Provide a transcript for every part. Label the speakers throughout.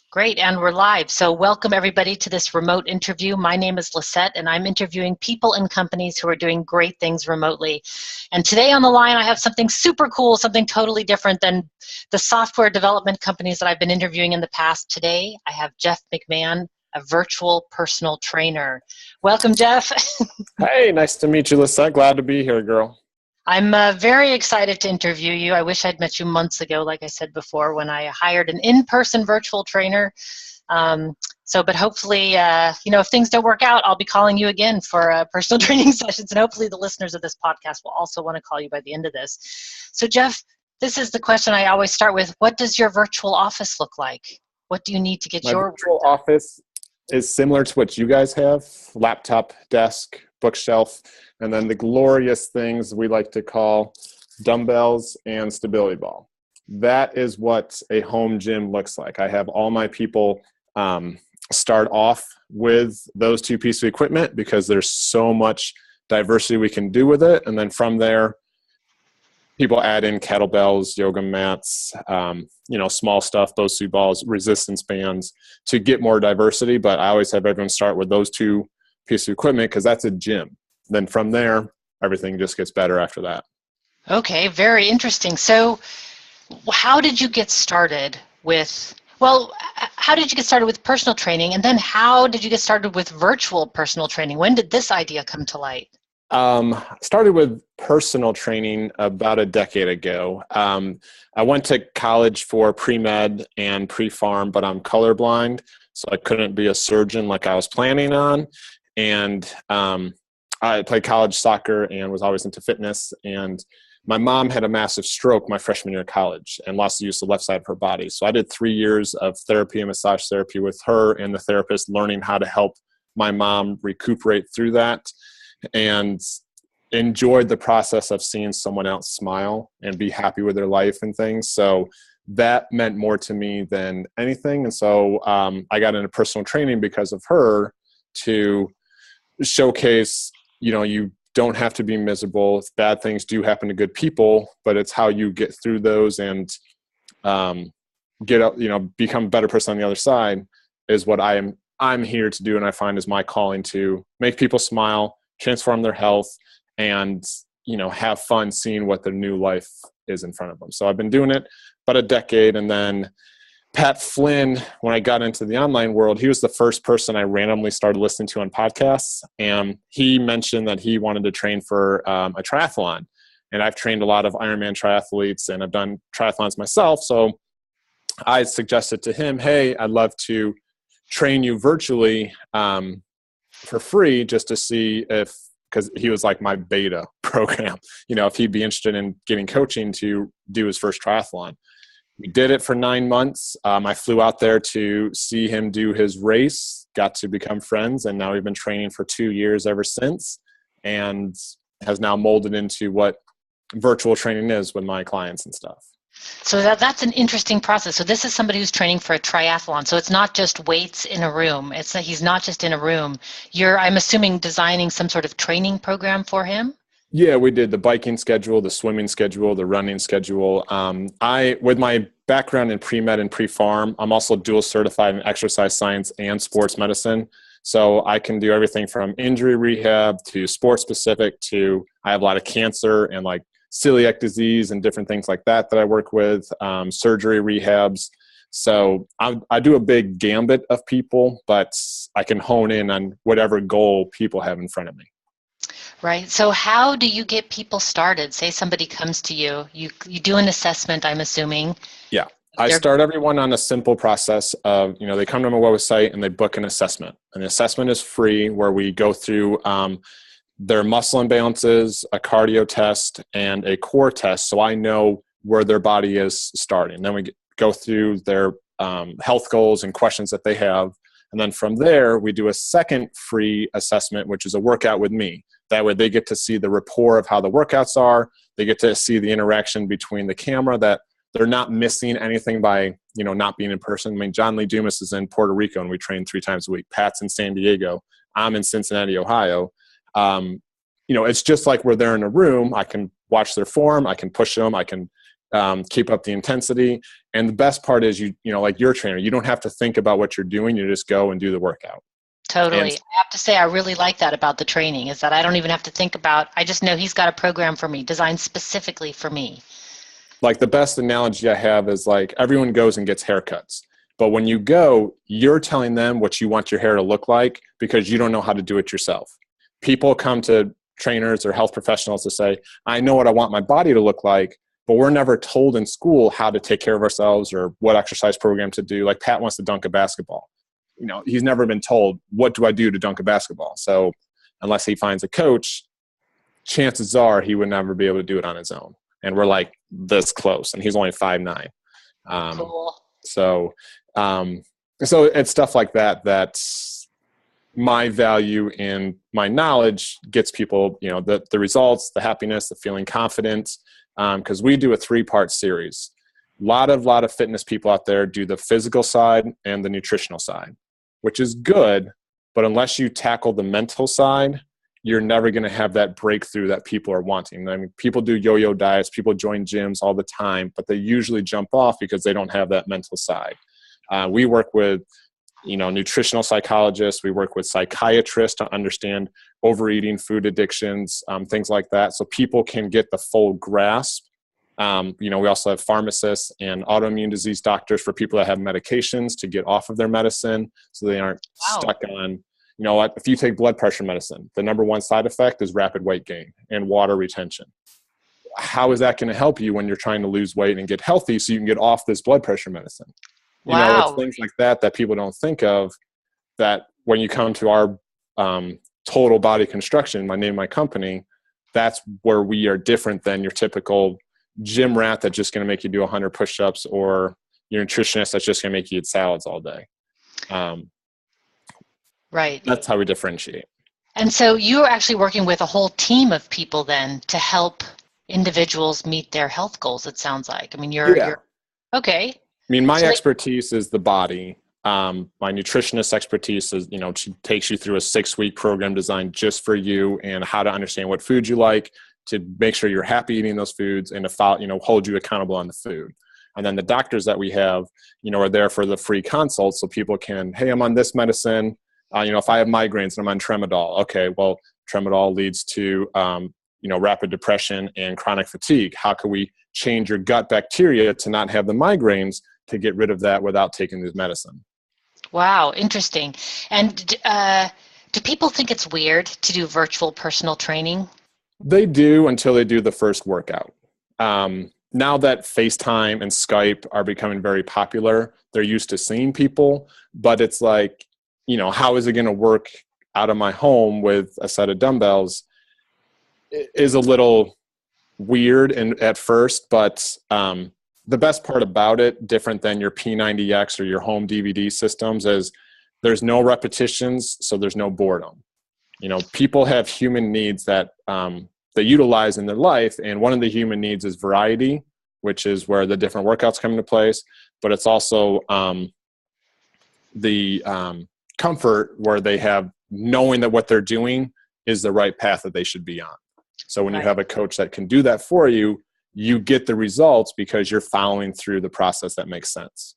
Speaker 1: Great, and we're live. So welcome everybody to this remote interview. My name is Lisette, and I'm interviewing people and companies who are doing great things remotely. And today on the line, I have something super cool, something totally different than the software development companies that I've been interviewing in the past. Today, I have Jeff McMahon, a virtual personal trainer. Welcome, Jeff.
Speaker 2: Hey, nice to meet you, Lisette. Glad to be here, girl.
Speaker 1: I'm very excited to interview you. I wish I'd met you months ago, like I said before, when I hired an in-person virtual trainer. But hopefully, if things don't work out, I'll be calling you again for personal training sessions, and hopefully the listeners of this podcast will also want to call you by the end of this. So, Jeff, this is the question I always start with. What does your virtual office look like? What do you need to get
Speaker 2: My
Speaker 1: your
Speaker 2: virtual office is similar to what you guys have: laptop, desk, bookshelf, and then the glorious things we like to call dumbbells and stability ball. That is what a home gym looks like. I have all my people start off with those two pieces of equipment because there's so much diversity we can do with it. And then from there, people add in kettlebells, yoga mats, small stuff, Bosu balls, resistance bands to get more diversity. But I always have everyone start with those two pieces of equipment because that's a gym. Then from there, everything just gets better after that.
Speaker 1: Okay, very interesting. So how did you get started with personal training, and then how did you get started with virtual personal training? When did this idea come to light?
Speaker 2: Started with personal training about a decade ago. I went to college for pre-med and pre-pharm, but I'm colorblind, so I couldn't be a surgeon like I was planning on. And I played college soccer and was always into fitness. And my mom had a massive stroke my freshman year of college and lost the use of the left side of her body. So I did 3 years of therapy and massage therapy with her and the therapist, learning how to help my mom recuperate through that, and enjoyed the process of seeing someone else smile and be happy with their life and things. So that meant more to me than anything. And so I got into personal training because of her, to showcase, you don't have to be miserable. Bad things do happen to good people, but it's how you get through those and get up, become a better person on the other side is what I'm here to do. And I find is my calling, to make people smile, transform their health, and, have fun seeing what their new life is in front of them. So I've been doing it about a decade. And then Pat Flynn, when I got into the online world, he was the first person I randomly started listening to on podcasts. And he mentioned that he wanted to train for a triathlon. And I've trained a lot of Ironman triathletes, and I've done triathlons myself. So I suggested to him, hey, I'd love to train you virtually for free, just to see because he was like my beta program, if he'd be interested in getting coaching to do his first triathlon. We did it for 9 months. I flew out there to see him do his race, got to become friends, and now we've been training for 2 years ever since, and has now molded into what virtual training is with my clients and stuff.
Speaker 1: So that's an interesting process. So this is somebody who's training for a triathlon. So it's not just weights in a room. He's not just in a room. I'm assuming, designing some sort of training program for him?
Speaker 2: Yeah, we did the biking schedule, the swimming schedule, the running schedule. With my background in pre-med and pre-pharm, I'm also dual certified in exercise science and sports medicine. So I can do everything from injury rehab to sports specific to, I have a lot of cancer and like celiac disease and different things like that I work with, surgery rehabs. So I do a big gambit of people, but I can hone in on whatever goal people have in front of me.
Speaker 1: Right. So how do you get people started? Say somebody comes to you, you do an assessment, I'm assuming.
Speaker 2: Yeah. I start everyone on a simple process of, they come to my website and they book an assessment. And the assessment is free, where we go through their muscle imbalances, a cardio test, and a core test, so I know where their body is starting. Then we go through their health goals and questions that they have. And then from there, we do a second free assessment, which is a workout with me. That way they get to see the rapport of how the workouts are. They get to see the interaction between the camera, that they're not missing anything by, not being in person. I mean, John Lee Dumas is in Puerto Rico and we train 3 times a week. Pat's in San Diego. I'm in Cincinnati, Ohio. It's just like we're there in a room. I can watch their form. I can push them. I can keep up the intensity. And the best part is like your trainer, you don't have to think about what you're doing. You just go and do the workout.
Speaker 1: Totally.
Speaker 2: And
Speaker 1: I have to say, I really like that about the training, is that I don't even have to think about, I just know he's got a program for me, designed specifically for me.
Speaker 2: like the best analogy I have is like everyone goes and gets haircuts. But when you go, you're telling them what you want your hair to look like because you don't know how to do it yourself. People come to trainers or health professionals to say, I know what I want my body to look like, but we're never told in school how to take care of ourselves or what exercise program to do. Like Pat wants to dunk a basketball. He's never been told, what do I do to dunk a basketball? So unless he finds a coach, chances are he would never be able to do it on his own. And we're like this close, and he's only 5'9".
Speaker 1: Cool.
Speaker 2: So it's stuff like that that's my value and my knowledge gets people, the results, the happiness, the feeling confident, because we do a 3-part series. A lot of fitness people out there do the physical side and the nutritional side, which is good, but unless you tackle the mental side, you're never going to have that breakthrough that people are wanting. I mean, people do yo-yo diets, people join gyms all the time, but they usually jump off because they don't have that mental side. We work with, nutritional psychologists. We work with psychiatrists to understand overeating, food addictions, things like that, so people can get the full grasp. We also have pharmacists and autoimmune disease doctors for people that have medications to get off of their medicine so they aren't stuck on, if you take blood pressure medicine, the number one side effect is rapid weight gain and water retention. How is that going to help you when you're trying to lose weight and get healthy so you can get off this blood pressure medicine? It's things like that people don't think of, that when you come to our total body construction, my name, my company, that's where we are different than your typical gym rat that's just going to make you do 100 push-ups, or your nutritionist that's just going to make you eat salads all day.
Speaker 1: Right.
Speaker 2: That's how we differentiate.
Speaker 1: And so you're actually working with a whole team of people then to help individuals meet their health goals, it sounds like. I mean, you're okay.
Speaker 2: I mean, my expertise is the body. My nutritionist expertise is, she takes you through a 6-week program designed just for you and how to understand what foods you like, to make sure you're happy eating those foods, and to follow, hold you accountable on the food. And then the doctors that we have, are there for the free consults, so people can, hey, I'm on this medicine. If I have migraines and I'm on tramadol, okay, well, tramadol leads to, rapid depression and chronic fatigue. How can we change your gut bacteria to not have the migraines, to get rid of that without taking this medicine? Wow,
Speaker 1: interesting. And do people think it's weird to do virtual personal training?
Speaker 2: They do, until they do the first workout. Now that FaceTime and Skype are becoming very popular, they're used to seeing people, but it's like, how is it going to work out of my home with a set of dumbbells is a little weird at first, but the best part about it, different than your P90X or your home DVD systems, is there's no repetitions, so there's no boredom. People have human needs that they utilize in their life, and one of the human needs is variety, which is where the different workouts come into place, but it's also the comfort where they have knowing that what they're doing is the right path that they should be on. So when you have a coach that can do that for you, you get the results because you're following through the process that makes sense.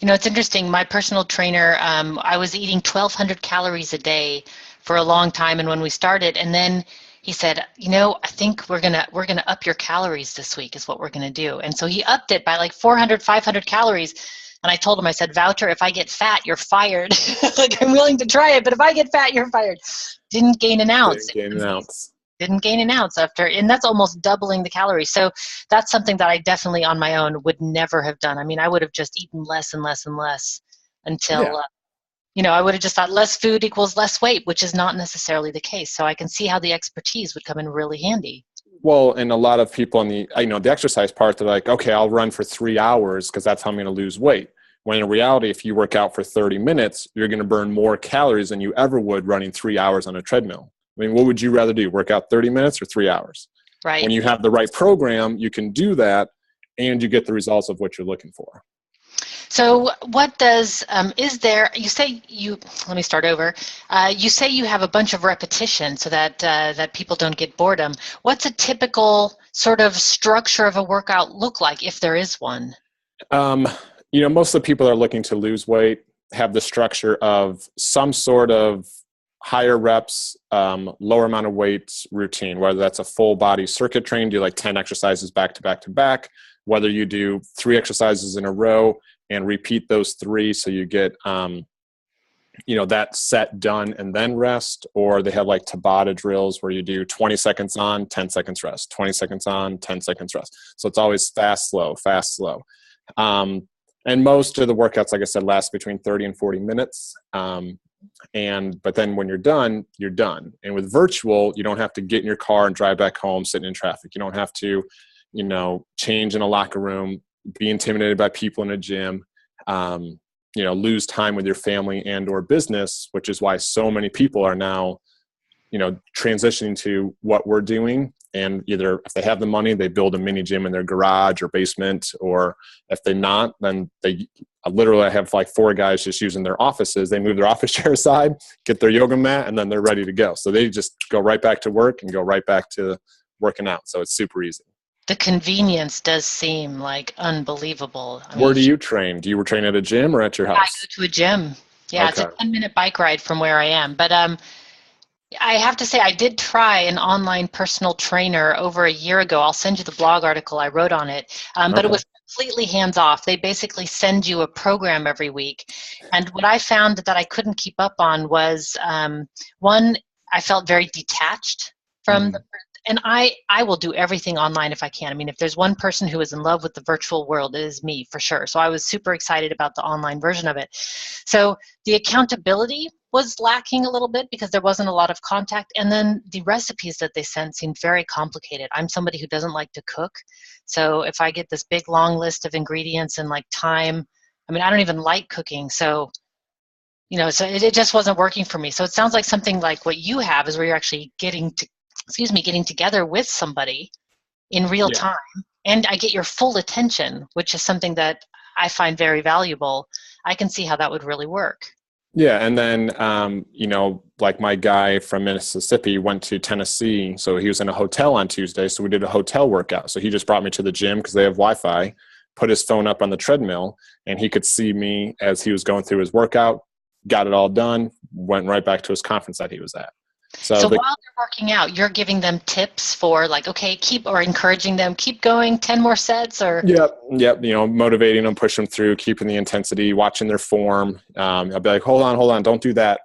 Speaker 1: It's interesting. My personal trainer, I was eating 1,200 calories a day for a long time, and when we started, and then he said, I think we're gonna up your calories this week is what we're gonna do. And so he upped it by like 400, 500 calories. And I told him, I said, Voucher, if I get fat, you're fired. Like, I'm willing to try it, but if I get fat, you're fired. Didn't gain an ounce. Didn't gain an ounce after, and that's almost doubling the calories. So that's something that I definitely on my own would never have done. I mean, I would have just eaten less and less and less until, I would have just thought less food equals less weight, which is not necessarily the case. So I can see how the expertise would come in really handy.
Speaker 2: Well, and a lot of people on the exercise part, they're like, okay, I'll run for 3 hours because that's how I'm going to lose weight. When in reality, if you work out for 30 minutes, you're going to burn more calories than you ever would running 3 hours on a treadmill. I mean, what would you rather do? Work out 30 minutes or 3 hours?
Speaker 1: Right.
Speaker 2: When you have the right program, you can do that and you get the results of what you're looking for.
Speaker 1: So what does, let me start over. You say you have a bunch of repetition so that people don't get boredom. What's a typical sort of structure of a workout look like, if there is one?
Speaker 2: Most of the people that are looking to lose weight have the structure of some sort of higher reps, lower amount of weights routine, whether that's a full body circuit train, do like 10 exercises back to back to back, whether you do 3 exercises in a row and repeat those 3 so you get that set done and then rest, or they have like Tabata drills where you do 20 seconds on, 10 seconds rest, 20 seconds on, 10 seconds rest. So it's always fast, slow, fast, slow. And most of the workouts, like I said, last between 30 and 40 minutes. But then when you're done, you're done. And with virtual, you don't have to get in your car and drive back home sitting in traffic. You don't have to, change in a locker room, be intimidated by people in a gym, lose time with your family and or business, which is why so many people are now, transitioning to what we're doing. And either if they have the money, they build a mini gym in their garage or basement, or if they're not, then I have like 4 guys just using their offices. They move their office chair aside, get their yoga mat, and then they're ready to go. So they just go right back to work and go right back to working out. So it's super easy.
Speaker 1: The convenience does seem like unbelievable.
Speaker 2: Where do you train? Do you train at a gym or at your house?
Speaker 1: I go to a gym. Yeah, okay. It's a 10-minute bike ride from where I am. But I have to say, I did try an online personal trainer over a year ago. I'll send you the blog article I wrote on it. But it was completely hands-off. They basically send you a program every week. And what I found that I couldn't keep up on was, one, I felt very detached from the and I will do everything online if I can. I mean, if there's one person who is in love with the virtual world, it is me for sure. So I was super excited about the online version of it. So the accountability was lacking a little bit because there wasn't a lot of contact. And then the recipes that they sent seemed very complicated. I'm somebody who doesn't like to cook. So if I get this big long list of ingredients and like time, I mean, I don't even like cooking. So so it just wasn't working for me. So it sounds like something like what you have is where you're actually getting together with somebody in real time, and I get your full attention, which is something that I find very valuable. I can see how that would really work.
Speaker 2: Yeah. And then, like my guy from Mississippi went to Tennessee. So he was in a hotel on Tuesday. So we did a hotel workout. So he just brought me to the gym because they have Wi-Fi, put his phone up on the treadmill, and he could see me as he was going through his workout, got it all done, went right back to his conference that he was at. So
Speaker 1: while they're working out, you're giving them tips for like, okay, or encouraging them, keep going, 10 more sets, or?
Speaker 2: Yep. Motivating them, push them through, keeping the intensity, watching their form. I'll be like, hold on, don't do that.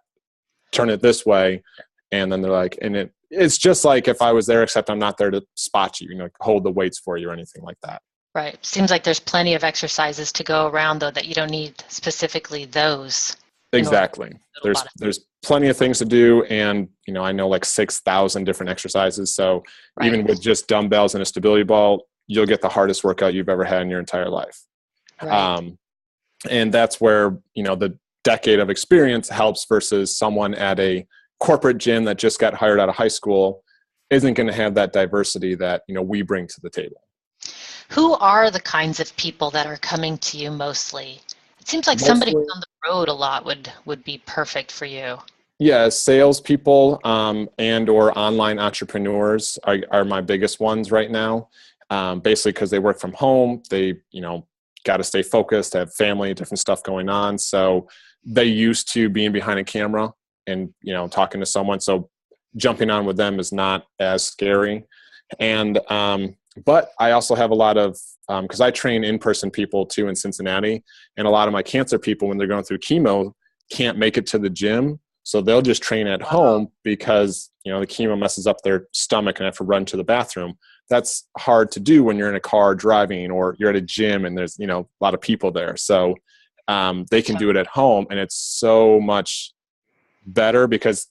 Speaker 2: Turn it this way. And then they're like, and it's just like if I was there, except I'm not there to spot you, hold the weights for you or anything like that.
Speaker 1: Right. Seems like there's plenty of exercises to go around though, that you don't need specifically those.
Speaker 2: Exactly. There's plenty of things to do. And, I know like 6,000 different exercises. So even with just dumbbells and a stability ball, you'll get the hardest workout you've ever had in your entire life. Right. And that's where, the decade of experience helps versus someone at a corporate gym that just got hired out of high school isn't going to have that diversity that, we bring to the table.
Speaker 1: Who are the kinds of people that are coming to you mostly? It seems like somebody who's on the road a lot would be perfect for you.
Speaker 2: Yeah, salespeople and or online entrepreneurs are my biggest ones right now. Basically because they work from home, they got to stay focused, have family, different stuff going on. So they used to being behind a camera and talking to someone. So jumping on with them is not as scary. And but I also have a lot of because I train in-person people too in Cincinnati, and a lot of my cancer people, when they're going through chemo, can't make it to the gym. So they'll just train at home because, the chemo messes up their stomach and have to run to the bathroom. That's hard to do when you're in a car driving or you're at a gym and there's, a lot of people there. So they can do it at home, and it's so much better because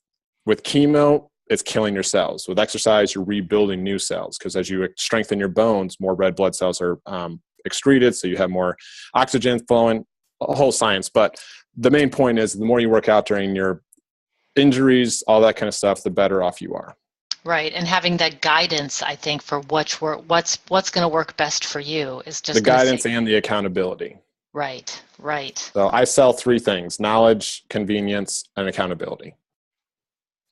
Speaker 2: with chemo, it's killing your cells. With exercise, you're rebuilding new cells because as you strengthen your bones, more red blood cells are excreted. So you have more oxygen flowing, a whole science. But the main point is the more you work out during your injuries, all that kind of stuff, the better off you are.
Speaker 1: Right. And having that guidance, I think, for what's going to work best for you is just
Speaker 2: the guidance and the accountability.
Speaker 1: Right.
Speaker 2: So I sell 3 things: knowledge, convenience, and accountability.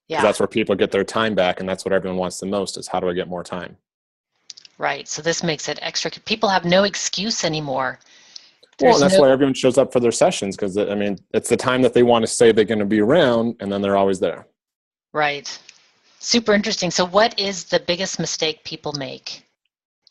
Speaker 2: Yeah. That's where people get their time back, and that's what everyone wants the most is how do I get more time?
Speaker 1: Right. So this makes it extra. People have no excuse anymore.
Speaker 2: Well, and
Speaker 1: There's
Speaker 2: that's
Speaker 1: no,
Speaker 2: why everyone shows up for their sessions, because I mean, it's the time that they want to say they're going to be around, and then they're always there.
Speaker 1: right. Super interesting. So what is the biggest mistake people make?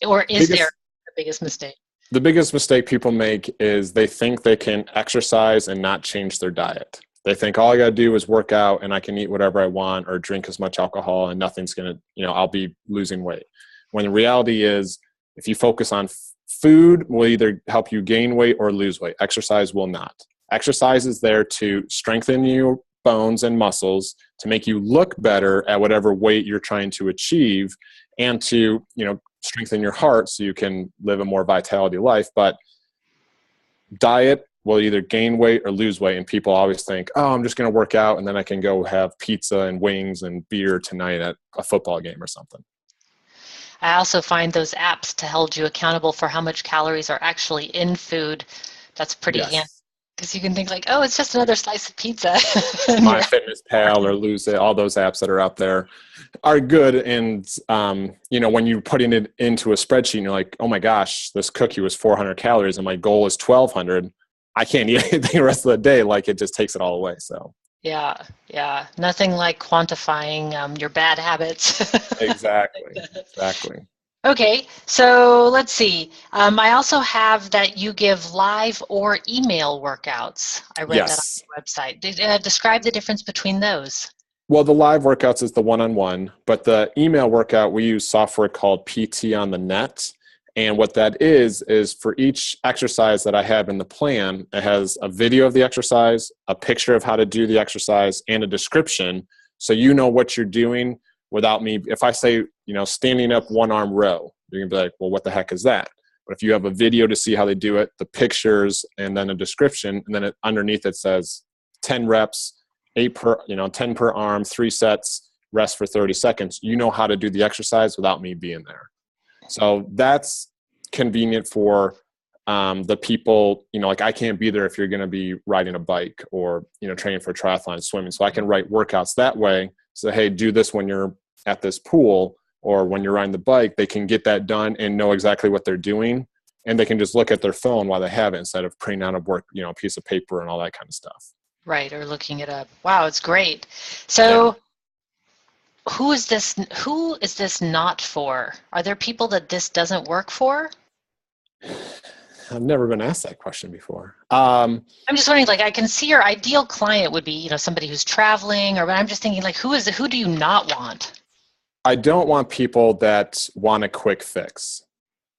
Speaker 1: Or is there
Speaker 2: Biggest
Speaker 1: the biggest mistake?
Speaker 2: The biggest mistake people make is they think they can exercise and not change their diet. They think all I got to do is work out and I can eat whatever I want or drink as much alcohol and nothing's going to, I'll be losing weight. When the reality is, if you focus on food, will either help you gain weight or lose weight. Exercise will not. Exercise is there to strengthen your bones and muscles, to make you look better at whatever weight you're trying to achieve, and to, strengthen your heart so you can live a more vitality life. But diet will either gain weight or lose weight. And people always think, oh, I'm just going to work out and then I can go have pizza and wings and beer tonight at a football game or something.
Speaker 1: I also find those apps to hold you accountable for how much calories are actually in food. That's pretty handy, because you can think like, oh, it's just another slice of pizza.
Speaker 2: MyFitnessPal or Lose It, all those apps that are out there are good. And, when you're putting it into a spreadsheet and you're like, oh my gosh, this cookie was 400 calories and my goal is 1,200. I can't eat anything the rest of the day. Like, it just takes it all away. So.
Speaker 1: Yeah. Nothing like quantifying your bad habits.
Speaker 2: Exactly.
Speaker 1: Okay, so let's see. I also have that you give live or email workouts. I read that on your website. Describe the difference between those.
Speaker 2: Well, the live workouts is the one-on-one, but the email workout, we use software called PT on the Net. And what that is for each exercise that I have in the plan, it has a video of the exercise, a picture of how to do the exercise, and a description. So you know what you're doing without me. If I say, standing up one arm row, you're going to be like, well, what the heck is that? But if you have a video to see how they do it, the pictures, and then a description, and then underneath it says 10 reps, 10 per arm, 3 sets, rest for 30 seconds, you know how to do the exercise without me being there. So that's convenient for the people, like I can't be there if you're going to be riding a bike or, training for triathlon, swimming. So I can write workouts that way. So, hey, do this when you're at this pool or when you're riding the bike. They can get that done and know exactly what they're doing. And they can just look at their phone while they have it instead of printing out a piece of paper and all that kind of stuff.
Speaker 1: Right, or looking it up. Wow, it's great. So who is this not for? Are there people that this doesn't work for?
Speaker 2: I've never been asked that question before.
Speaker 1: I'm just wondering, like, I can see your ideal client would be, somebody who's traveling, or I'm just thinking, like, who do you not want?
Speaker 2: I don't want people that want a quick fix.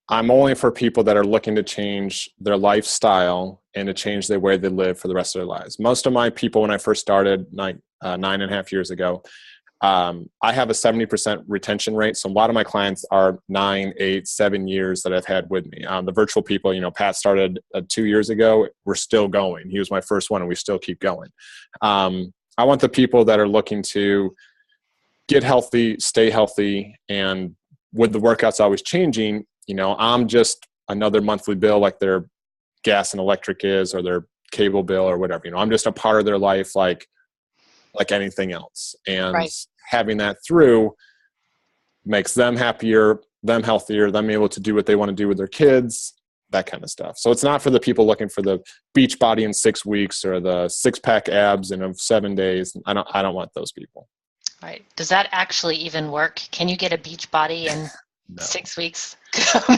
Speaker 2: I'm only for people that are looking to change their lifestyle and to change the way they live for the rest of their lives. Most of my people, when I first started 9.5 years ago, I have a 70% retention rate. So a lot of my clients are 9, 8, 7 years that I've had with me. The virtual people, Pat started 2 years ago. We're still going. He was my first one and we still keep going. I want the people that are looking to get healthy, stay healthy. And with the workouts always changing, I'm just another monthly bill like their gas and electric is, or their cable bill or whatever. I'm just a part of their life like anything else. And having that through makes them happier, them healthier, them able to do what they want to do with their kids, that kind of stuff. So it's not for the people looking for the beach body in 6 weeks or the 6-pack abs in 7 days. I don't want those people.
Speaker 1: Right. Does that actually even work? Can you get a beach body in 6 weeks?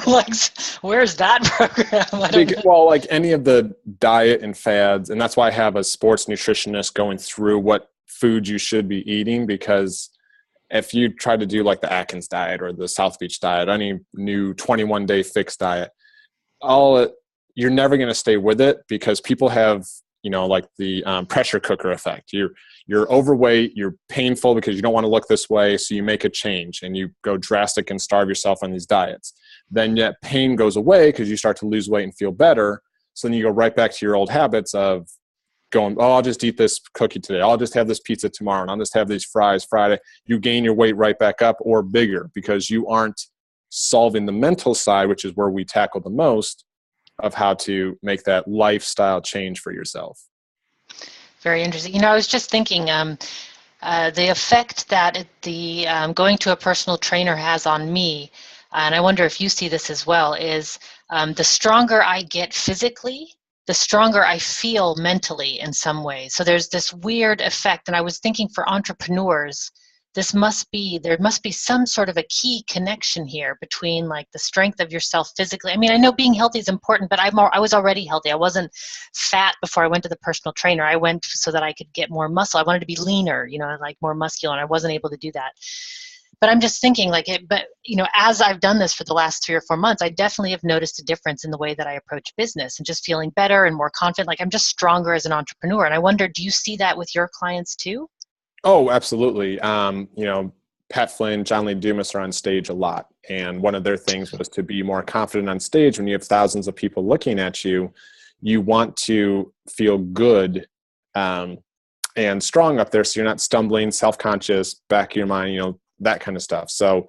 Speaker 1: Like, where's that program?
Speaker 2: Well, like any of the diet and fads, and that's why I have a sports nutritionist going through what food you should be eating, because if you try to do like the Atkins diet or the South Beach diet, any new 21-day fixed diet, you're never going to stay with it, because people have, like the pressure cooker effect. You're overweight, you're painful because you don't want to look this way. So you make a change and you go drastic and starve yourself on these diets. Then yet pain goes away because you start to lose weight and feel better. So then you go right back to your old habits of going, oh, I'll just eat this cookie today. I'll just have this pizza tomorrow. And I'll just have these fries Friday. You gain your weight right back up or bigger because you aren't solving the mental side, which is where we tackle the most, of how to make that lifestyle change for yourself.
Speaker 1: Very interesting. I was just thinking the effect that the going to a personal trainer has on me. and I wonder if you see this as well, is the stronger I get physically, the stronger I feel mentally in some way. So there's this weird effect. And I was thinking for entrepreneurs, there must be some sort of a key connection here between like the strength of yourself physically. I mean, I know being healthy is important, but I was already healthy. I wasn't fat before I went to the personal trainer. I went so that I could get more muscle. I wanted to be leaner, like more muscular, and I wasn't able to do that. But I'm just thinking as I've done this for the last 3 or 4 months, I definitely have noticed a difference in the way that I approach business and just feeling better and more confident. Like I'm just stronger as an entrepreneur. And I wonder, do you see that with your clients too?
Speaker 2: Oh, absolutely. Pat Flynn, John Lee Dumas are on stage a lot. And one of their things was to be more confident on stage. When you have thousands of people looking at you, you want to feel good and strong up there. So you're not stumbling, self-conscious, back of your mind, that kind of stuff. So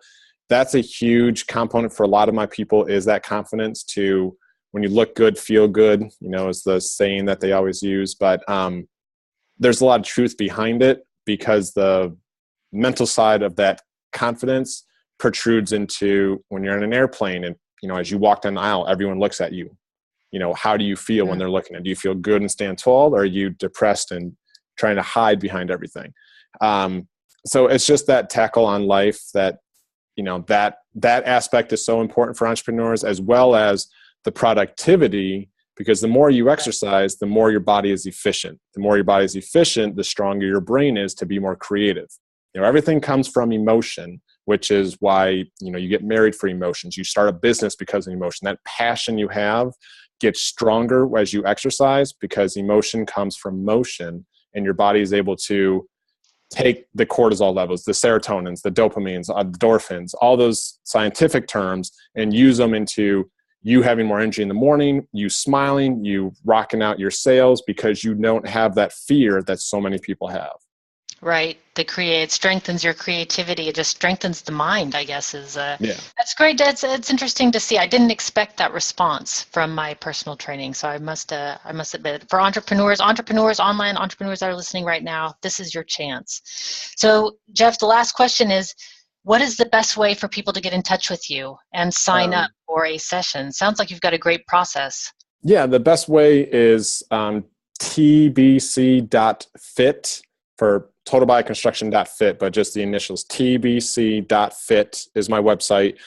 Speaker 2: that's a huge component for a lot of my people, is that confidence to, when you look good, feel good, is the saying that they always use. But there's a lot of truth behind it, because the mental side of that confidence protrudes into when you're in an airplane and, as you walk down the aisle, everyone looks at you. How do you feel when they're looking at you? Do you feel good and stand tall, or are you depressed and trying to hide behind everything? So it's just that tackle on life that, that aspect is so important for entrepreneurs, as well as the productivity, because the more you exercise, the more your body is efficient. The more your body is efficient, the stronger your brain is to be more creative. Everything comes from emotion, which is why, you get married for emotions. You start a business because of emotion. That passion you have gets stronger as you exercise, because emotion comes from motion, and your body is able to take the cortisol levels, the serotonins, the dopamines, endorphins, all those scientific terms, and use them into you having more energy in the morning, you smiling, you rocking out your sales, because you don't have that fear that so many people have.
Speaker 1: Right. It strengthens your creativity. It just strengthens the mind, I guess,
Speaker 2: Yeah.
Speaker 1: That's great. It's interesting to see. I didn't expect that response from my personal training. So I must admit, for entrepreneurs, online entrepreneurs that are listening right now, this is your chance. So Jeff, the last question is, what is the best way for people to get in touch with you and sign up for a session? Sounds like you've got a great process.
Speaker 2: Yeah, the best way is tbc.fit, for totalbodyconstruction.fit, but just the initials. tbc.fit is my website.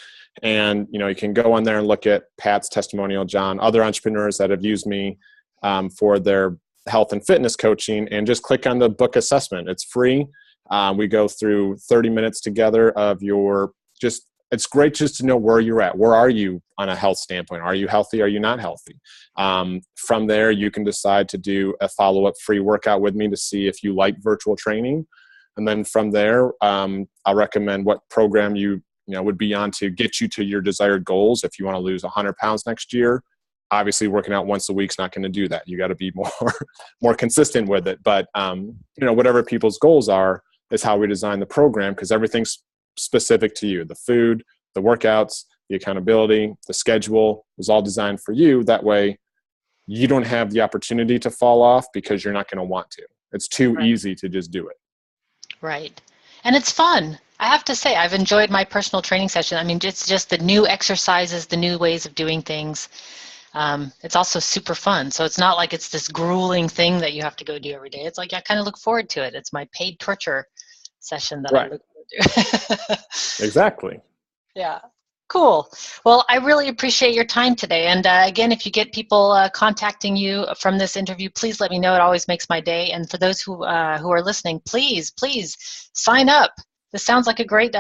Speaker 2: And, you can go on there and look at Pat's testimonial, John, other entrepreneurs that have used me for their health and fitness coaching, and just click on the book assessment. It's free. We go through 30 minutes together of it's great just to know where you're at. Where are you on a health standpoint? Are you healthy? Are you not healthy? From there, you can decide to do a follow-up free workout with me to see if you like virtual training. And then from there, I'll recommend what program you would be on to get you to your desired goals. If you want to lose 100 pounds next year, obviously working out once a week is not going to do that. You got to be more consistent with it. But, whatever people's goals are is how we design the program, because everything's specific to you. The food, the workouts, the accountability, the schedule is all designed for you. That way you don't have the opportunity to fall off, because you're not going to want to. It's too easy to just do it. Right.
Speaker 1: And it's fun. I have to say, I've enjoyed my personal training session. I mean, it's just the new exercises, the new ways of doing things. It's also super fun. So it's not like it's this grueling thing that you have to go do every day. It's like I kind of look forward to it. It's my paid torture session that I look forward to.
Speaker 2: Exactly.
Speaker 1: Yeah. Cool. Well, I really appreciate your time today. And again, if you get people contacting you from this interview, please let me know. It always makes my day. And for those who are listening, please sign up. This sounds like a great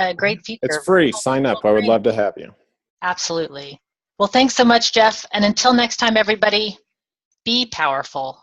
Speaker 1: feature.
Speaker 2: It's free. Sign up. I would love to have you.
Speaker 1: Absolutely. Well, thanks so much, Jeff. And until next time, everybody, be powerful.